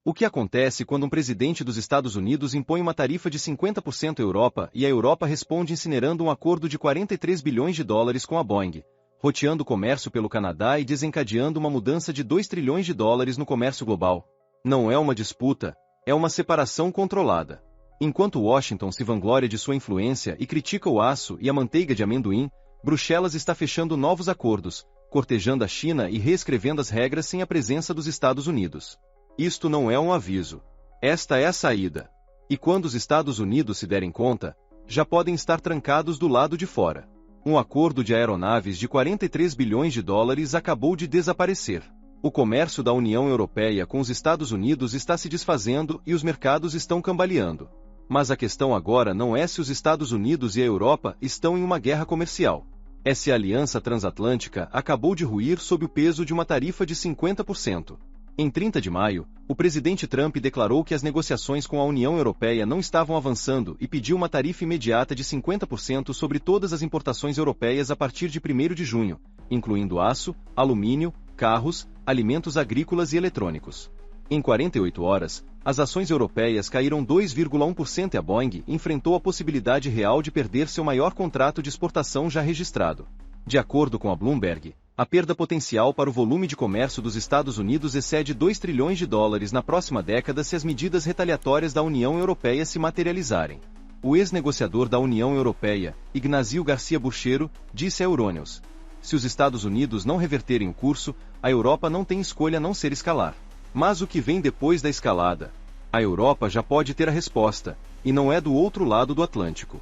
O que acontece quando um presidente dos Estados Unidos impõe uma tarifa de 50% à Europa e a Europa responde incinerando um acordo de 43 bilhões de dólares com a Boeing, roteando o comércio pelo Canadá e desencadeando uma mudança de 2 trilhões de dólares no comércio global? Não é uma disputa, é uma separação controlada. Enquanto Washington se vangloria de sua influência e critica o aço e a manteiga de amendoim, Bruxelas está fechando novos acordos, cortejando a China e reescrevendo as regras sem a presença dos Estados Unidos. Isto não é um aviso. Esta é a saída. E quando os Estados Unidos se derem conta, já podem estar trancados do lado de fora. Um acordo de aeronaves de 43 bilhões de dólares acabou de desaparecer. O comércio da União Europeia com os Estados Unidos está se desfazendo e os mercados estão cambaleando. Mas a questão agora não é se os Estados Unidos e a Europa estão em uma guerra comercial. É se a aliança transatlântica acabou de ruir sob o peso de uma tarifa de 50%. Em 30 de maio, o presidente Trump declarou que as negociações com a União Europeia não estavam avançando e pediu uma tarifa imediata de 50% sobre todas as importações europeias a partir de 1º de junho, incluindo aço, alumínio, carros, alimentos agrícolas e eletrônicos. Em 48 horas, as ações europeias caíram 2,1% e a Boeing enfrentou a possibilidade real de perder seu maior contrato de exportação já registrado. De acordo com a Bloomberg, a perda potencial para o volume de comércio dos Estados Unidos excede 2 trilhões de dólares na próxima década se as medidas retaliatórias da União Europeia se materializarem. O ex-negociador da União Europeia, Ignacio Garcia Burchero, disse a Euronews: se os Estados Unidos não reverterem o curso, a Europa não tem escolha a não ser escalar. Mas o que vem depois da escalada? A Europa já pode ter a resposta, e não é do outro lado do Atlântico.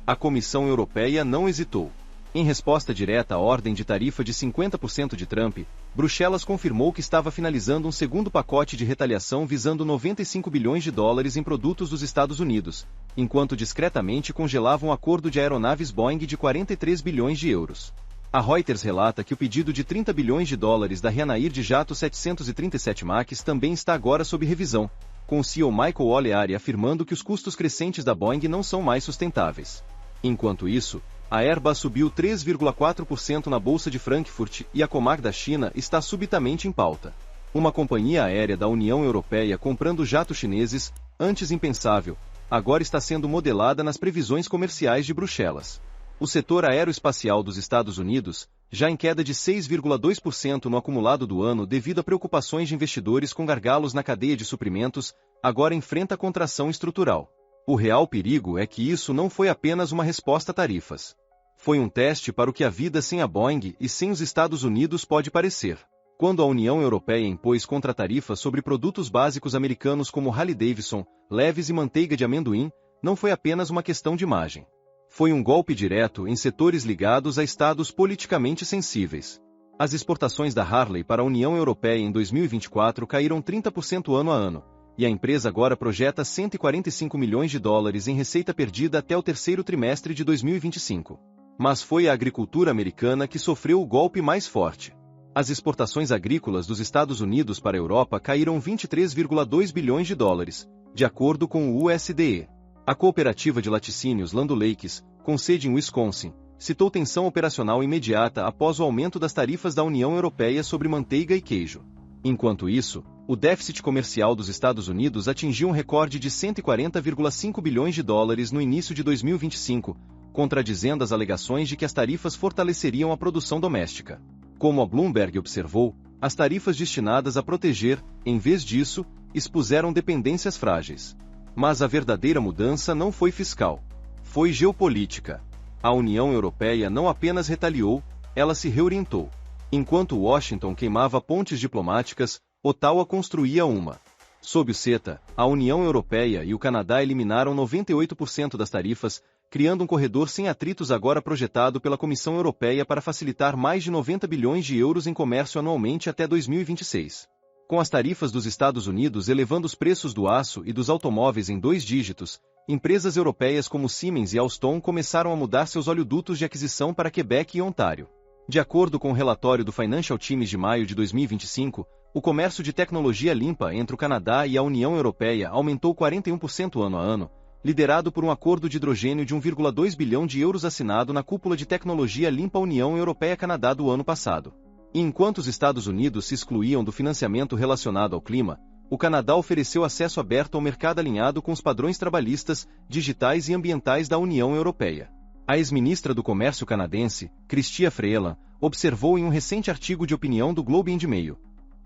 A Comissão Europeia não hesitou. Em resposta direta à ordem de tarifa de 50% de Trump, Bruxelas confirmou que estava finalizando um segundo pacote de retaliação visando 95 bilhões de dólares em produtos dos Estados Unidos, enquanto discretamente congelava um acordo de aeronaves Boeing de 43 bilhões de euros. A Reuters relata que o pedido de 30 bilhões de dólares da Ryanair de jato 737 MAX também está agora sob revisão, com o CEO Michael O'Leary afirmando que os custos crescentes da Boeing não são mais sustentáveis. Enquanto isso, a Airbus subiu 3,4% na Bolsa de Frankfurt e a Comac da China está subitamente em pauta. Uma companhia aérea da União Europeia comprando jatos chineses, antes impensável, agora está sendo modelada nas previsões comerciais de Bruxelas. O setor aeroespacial dos Estados Unidos, já em queda de 6,2% no acumulado do ano devido a preocupações de investidores com gargalos na cadeia de suprimentos, agora enfrenta contração estrutural. O real perigo é que isso não foi apenas uma resposta a tarifas. Foi um teste para o que a vida sem a Boeing e sem os Estados Unidos pode parecer. Quando a União Europeia impôs contratarifas sobre produtos básicos americanos como Harley-Davidson, leves e manteiga de amendoim, não foi apenas uma questão de imagem. Foi um golpe direto em setores ligados a estados politicamente sensíveis. As exportações da Harley para a União Europeia em 2024 caíram 30% ano a ano, e a empresa agora projeta 145 milhões de dólares em receita perdida até o terceiro trimestre de 2025. Mas foi a agricultura americana que sofreu o golpe mais forte. As exportações agrícolas dos Estados Unidos para a Europa caíram 23,2 bilhões de dólares, de acordo com o USDA. A cooperativa de laticínios Land O'Lakes, com sede em Wisconsin, citou tensão operacional imediata após o aumento das tarifas da União Europeia sobre manteiga e queijo. Enquanto isso, o déficit comercial dos Estados Unidos atingiu um recorde de 140,5 bilhões de dólares no início de 2025, contradizendo as alegações de que as tarifas fortaleceriam a produção doméstica. Como a Bloomberg observou, as tarifas destinadas a proteger, em vez disso, expuseram dependências frágeis. Mas a verdadeira mudança não foi fiscal. Foi geopolítica. A União Europeia não apenas retaliou, ela se reorientou. Enquanto Washington queimava pontes diplomáticas, Ottawa construía uma. Sob o CETA, a União Europeia e o Canadá eliminaram 98% das tarifas, criando um corredor sem atritos agora projetado pela Comissão Europeia para facilitar mais de 90 bilhões de euros em comércio anualmente até 2026. Com as tarifas dos Estados Unidos elevando os preços do aço e dos automóveis em 2 dígitos, empresas europeias como Siemens e Alstom começaram a mudar seus oleodutos de aquisição para Quebec e Ontário. De acordo com o relatório do Financial Times de maio de 2025, o comércio de tecnologia limpa entre o Canadá e a União Europeia aumentou 41% ano a ano, liderado por um acordo de hidrogênio de 1,2 bilhão de euros assinado na cúpula de tecnologia limpa União Europeia-Canadá do ano passado. E enquanto os Estados Unidos se excluíam do financiamento relacionado ao clima, O Canadá ofereceu acesso aberto ao mercado alinhado com os padrões trabalhistas, digitais e ambientais da União Europeia. A ex-ministra do Comércio canadense, Chrystia Freeland, observou em um recente artigo de opinião do Globe and Mail: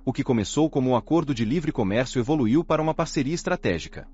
o que começou como um acordo de livre comércio evoluiu para uma parceria estratégica.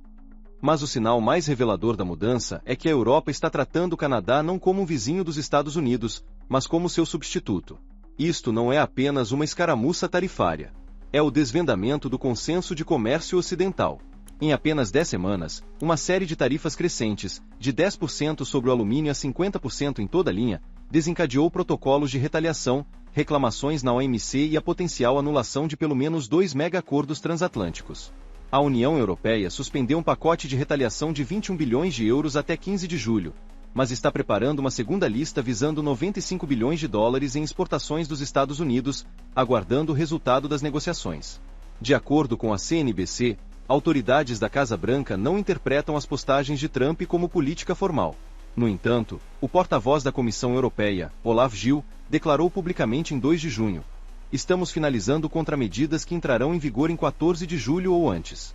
Mas o sinal mais revelador da mudança é que a Europa está tratando o Canadá não como um vizinho dos Estados Unidos, mas como seu substituto. Isto não é apenas uma escaramuça tarifária. É o desvendamento do consenso de comércio ocidental. Em apenas 10 semanas, uma série de tarifas crescentes, de 10% sobre o alumínio a 50% em toda a linha, desencadeou protocolos de retaliação, reclamações na OMC e a potencial anulação de pelo menos 2 mega-acordos transatlânticos. A União Europeia suspendeu um pacote de retaliação de 21 bilhões de euros até 15 de julho, mas está preparando uma segunda lista visando 95 bilhões de dólares em exportações dos Estados Unidos, aguardando o resultado das negociações. De acordo com a CNBC, autoridades da Casa Branca não interpretam as postagens de Trump como política formal. No entanto, o porta-voz da Comissão Europeia, Olaf Gil, declarou publicamente em 2 de junho: estamos finalizando contramedidas que entrarão em vigor em 14 de julho ou antes.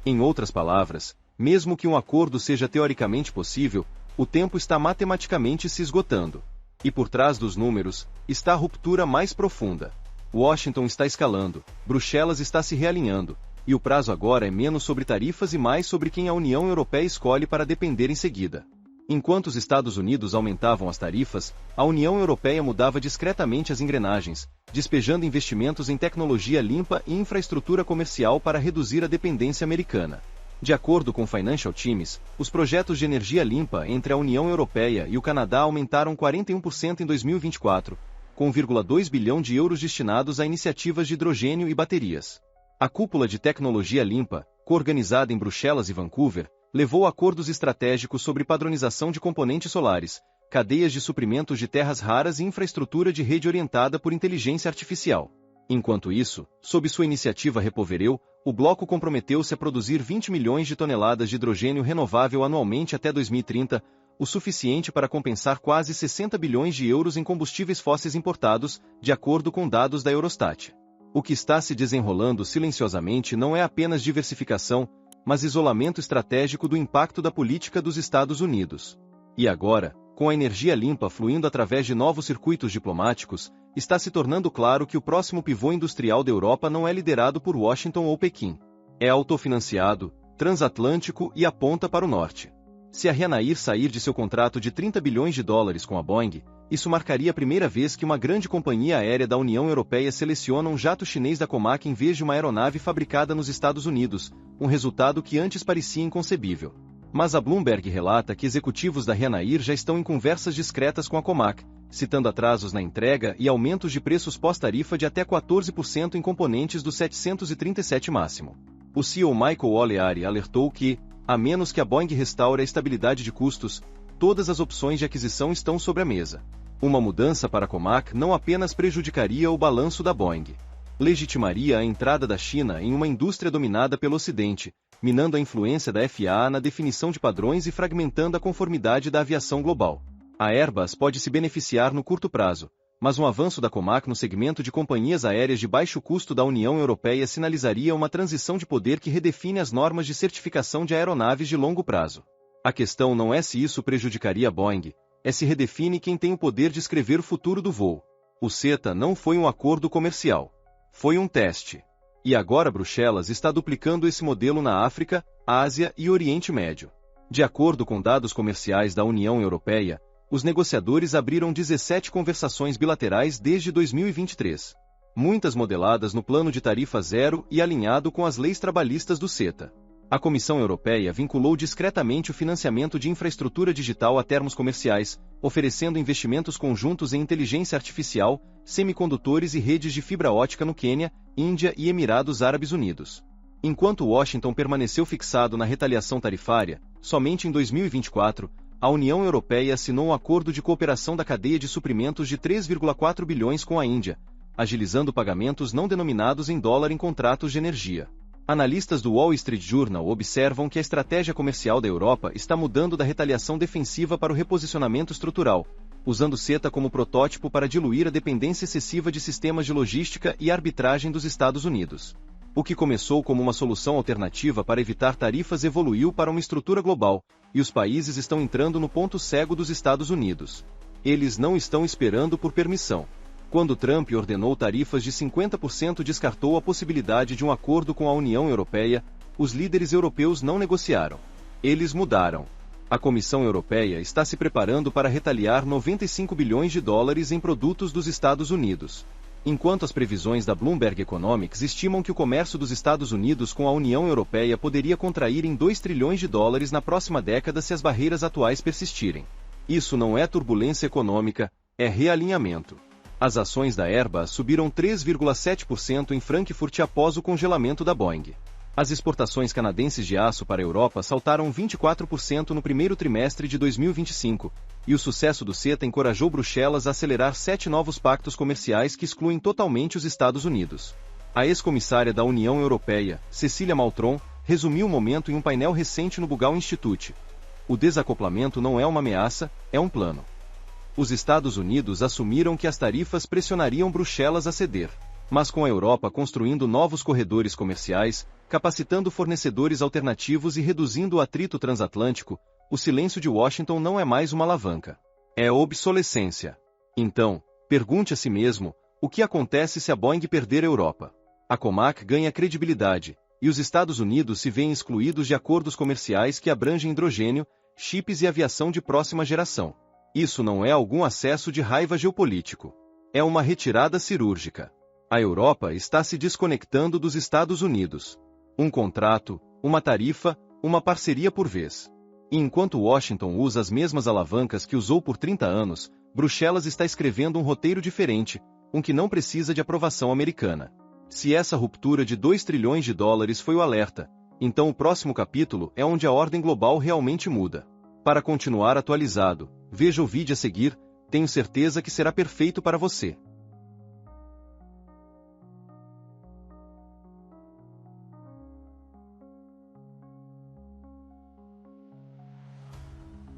Em outras palavras, mesmo que um acordo seja teoricamente possível, o tempo está matematicamente se esgotando. E por trás dos números, está a ruptura mais profunda. Washington está escalando, Bruxelas está se realinhando, e o prazo agora é menos sobre tarifas e mais sobre quem a União Europeia escolhe para depender em seguida. Enquanto os Estados Unidos aumentavam as tarifas, a União Europeia mudava discretamente as engrenagens, despejando investimentos em tecnologia limpa e infraestrutura comercial para reduzir a dependência americana. De acordo com Financial Times, os projetos de energia limpa entre a União Europeia e o Canadá aumentaram 41% em 2024, com 1,2 bilhão de euros destinados a iniciativas de hidrogênio e baterias. A cúpula de tecnologia limpa, coorganizada em Bruxelas e Vancouver, levou a acordos estratégicos sobre padronização de componentes solares, cadeias de suprimentos de terras raras e infraestrutura de rede orientada por inteligência artificial. Enquanto isso, sob sua iniciativa Repowereu, o bloco comprometeu-se a produzir 20 milhões de toneladas de hidrogênio renovável anualmente até 2030, o suficiente para compensar quase 60 bilhões de euros em combustíveis fósseis importados, de acordo com dados da Eurostat. O que está se desenrolando silenciosamente não é apenas diversificação, mas isolamento estratégico do impacto da política dos Estados Unidos. E agora, com a energia limpa fluindo através de novos circuitos diplomáticos, está se tornando claro que o próximo pivô industrial da Europa não é liderado por Washington ou Pequim. É autofinanciado, transatlântico e aponta para o norte. Se a Ryanair sair de seu contrato de 30 bilhões de dólares com a Boeing, isso marcaria a primeira vez que uma grande companhia aérea da União Europeia seleciona um jato chinês da Comac em vez de uma aeronave fabricada nos Estados Unidos, um resultado que antes parecia inconcebível. Mas a Bloomberg relata que executivos da Ryanair já estão em conversas discretas com a Comac, citando atrasos na entrega e aumentos de preços pós-tarifa de até 14% em componentes do 737 máximo. O CEO Michael O'Leary alertou que, a menos que a Boeing restaure a estabilidade de custos, todas as opções de aquisição estão sobre a mesa. Uma mudança para a Comac não apenas prejudicaria o balanço da Boeing, legitimaria a entrada da China em uma indústria dominada pelo Ocidente, minando a influência da FAA na definição de padrões e fragmentando a conformidade da aviação global. A Airbus pode se beneficiar no curto prazo, mas um avanço da Comac no segmento de companhias aéreas de baixo custo da União Europeia sinalizaria uma transição de poder que redefine as normas de certificação de aeronaves de longo prazo. A questão não é se isso prejudicaria a Boeing, é se redefine quem tem o poder de escrever o futuro do voo. O CETA não foi um acordo comercial. Foi um teste. E agora Bruxelas está duplicando esse modelo na África, Ásia e Oriente Médio. De acordo com dados comerciais da União Europeia, os negociadores abriram 17 conversações bilaterais desde 2023. Muitas modeladas no plano de tarifa zero e alinhado com as leis trabalhistas do CETA. A Comissão Europeia vinculou discretamente o financiamento de infraestrutura digital a termos comerciais, oferecendo investimentos conjuntos em inteligência artificial, semicondutores e redes de fibra ótica no Quênia, Índia e Emirados Árabes Unidos. Enquanto Washington permaneceu fixado na retaliação tarifária, somente em 2024, a União Europeia assinou um acordo de cooperação da cadeia de suprimentos de 3,4 bilhões com a Índia, agilizando pagamentos não denominados em dólar em contratos de energia. Analistas do Wall Street Journal observam que a estratégia comercial da Europa está mudando da retaliação defensiva para o reposicionamento estrutural, usando o CETA como protótipo para diluir a dependência excessiva de sistemas de logística e arbitragem dos Estados Unidos. O que começou como uma solução alternativa para evitar tarifas evoluiu para uma estrutura global, e os países estão entrando no ponto cego dos Estados Unidos. Eles não estão esperando por permissão. Quando Trump ordenou tarifas de 50%, descartou a possibilidade de um acordo com a União Europeia, os líderes europeus não negociaram. Eles mudaram. A Comissão Europeia está se preparando para retaliar 95 bilhões de dólares em produtos dos Estados Unidos. Enquanto as previsões da Bloomberg Economics estimam que o comércio dos Estados Unidos com a União Europeia poderia contrair em 2 trilhões de dólares na próxima década se as barreiras atuais persistirem. Isso não é turbulência econômica, é realinhamento. As ações da Airbus subiram 3,7% em Frankfurt após o congelamento da Boeing. As exportações canadenses de aço para a Europa saltaram 24% no primeiro trimestre de 2025, e o sucesso do CETA encorajou Bruxelas a acelerar 7 novos pactos comerciais que excluem totalmente os Estados Unidos. A ex-comissária da União Europeia, Cecília Malmström, resumiu o momento em um painel recente no Google Institute. O desacoplamento não é uma ameaça, é um plano. Os Estados Unidos assumiram que as tarifas pressionariam Bruxelas a ceder. Mas com a Europa construindo novos corredores comerciais, capacitando fornecedores alternativos e reduzindo o atrito transatlântico, o silêncio de Washington não é mais uma alavanca. É obsolescência. Então, pergunte a si mesmo, o que acontece se a Boeing perder a Europa? A Comac ganha credibilidade, e os Estados Unidos se veem excluídos de acordos comerciais que abrangem hidrogênio, chips e aviação de próxima geração. Isso não é algum acesso de raiva geopolítico. É uma retirada cirúrgica. A Europa está se desconectando dos Estados Unidos. Um contrato, uma tarifa, uma parceria por vez. E enquanto Washington usa as mesmas alavancas que usou por 30 anos, Bruxelas está escrevendo um roteiro diferente, um que não precisa de aprovação americana. Se essa ruptura de 2 trilhões de dólares foi o alerta, então o próximo capítulo é onde a ordem global realmente muda. Para continuar atualizado, veja o vídeo a seguir, tenho certeza que será perfeito para você.